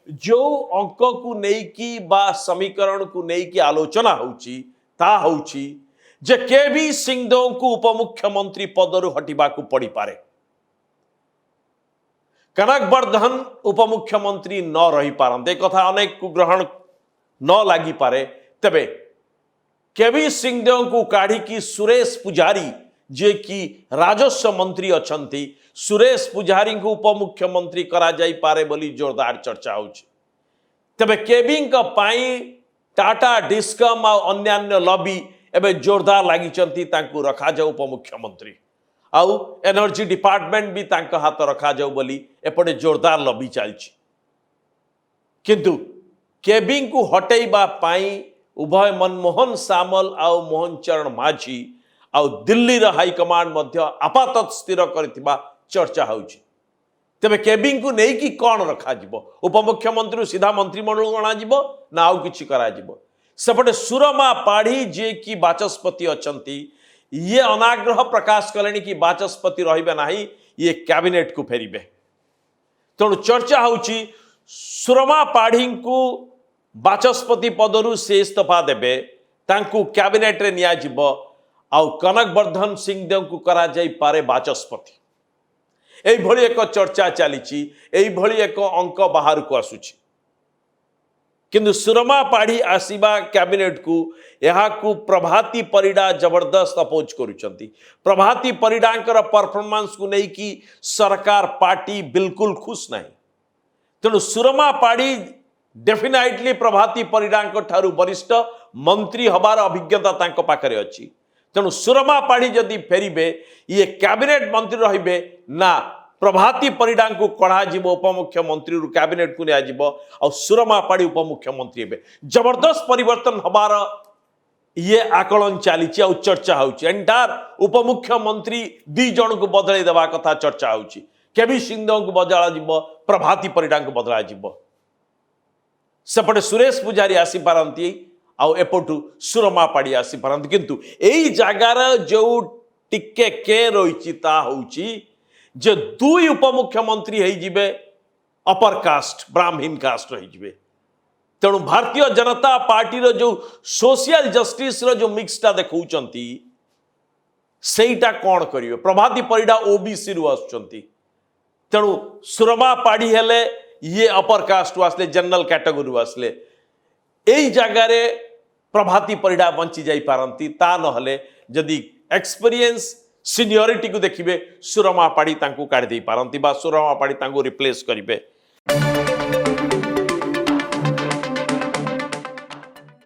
जो अंक को नेकी बा समीकरण को नेकी आलोचना होची ता होची जे केवी सिंहदेव को उपमुख्यमंत्री पदरु हटिबाकू पड़ी पारे। कनकवर्धन उपमुख्यमंत्री न रही पारंते कथा अनेक को ग्रहण न लगी पारे। तबे केवी सिंहदेव को काढ़ी की सुरेश पुजारी जे कि राजस्व मंत्री अछंती सुरेश पुजारी को उपमुख्यमंत्री करा जाई पारे बोली जोरदार चर्चा होची। तबे केवी का पाई टाटा डिस्कम आ अन्यान्य लॉबी एबे जोरदार लगी चंती तांको रखा जाऊ उपमुख्यमंत्री आउ एनर्जी डिपार्टमेंट भी तांको हाथ रखा जाऊ बोली एपटे जोरदार लॉबी चलची। किंतु केवी को हटेइबा पाई उभय मनमोहन सामल आउ मोहन चरण माझी आउ दिल्ली हाईकमांड मध्य आपातत स्थिर करथिबा चर्चा होउची। तेबे केवी को नहीं कि कौन रखा जिवो उपमुख्यमंत्री सीधा मंत्रिमंडल गणा जिवो ना आउ किछि करा जिवो। सेपटे सुरमा पाढ़ी जे कि बाचस्पति अछंती ये अनाग्रह प्रकाश कलेनी कि बाचस्पति रहिबे नाही ये कैबिनेट को फेरिबे। तेणु चर्चा होउची सुरमा पाढ़ी को बाचस्पति पदरु से इस्तीफा देबे तांकु कैबिनेट रे निया जिवो आउ कनकवर्धन सिंहदेव को करा जाई पारे बाचस्पति। एई भली एक चर्चा चलीची एई भली एक अंक बाहर को आसुची। किंतु सुरमा पाढ़ी आसीबा कैबिनेट को यहाँ को प्रभाती परिडा जबरदस्त अपोज करुचंती। प्रभाती परिडांकर परफॉर्मेंस को नहीं कि सरकार पार्टी बिल्कुल खुश नहीं। तेणु सुरमा पाढ़ी डेफिनेटली प्रभाती परिडांक ठारू वरिष्ठ मंत्री हबार अभिज्ञता तांको पाखरे अछि। तेणु सुरमा पाढ़ी जदि फेरिबे ये कैबिनेट मंत्री रहिबे ना प्रभाती परिडा को कढ़ा जीव उपमुख्यमंत्री कैबिनेट को नियाजिब आ सुरमा पाढ़ी उपमुख्यमंत्री हे जबरदस्त परिवर्तन हबार ये आकलन चली चर्चा होची। एंटायर उपमुख्यमंत्री दी जन को बदल देवा कथा चर्चा होची। केवी सिंहदेव को बदला जीव प्रभाती परिडा को बदला जीव सेपटे सुरेश पुजारी आसी पारंती आउ एपटू सुरमा पाढ़ी आसी पारंती। किंतु एई जगार जो टिके के रही होची जे दुई उपमुख्यमंत्री हो जिबे अपर कास्ट ब्राह्मण कास्ट रही जिबे। तेणु भारतीय जनता पार्टी रो जो सोशल जस्टिस रो जो मिक्सटा देखौचंती सेटा कौन करिवे। प्रभाती परिडा ओबीसी रु आसुचंती तेणु सुरमा पाढ़ी हेले ये अपर कास्ट आसले जनरल कैटेगरी आसले एई जगार प्रभाती परिडा बंची जाई पारंती। ता नहले जदि एक्सपीरियंस सीनियरिटी को देखिए सुरमा पाढ़ी तांको काढ़ी दे पारंती बा सुरमा पाढ़ी तांको रिप्लेस करिवे।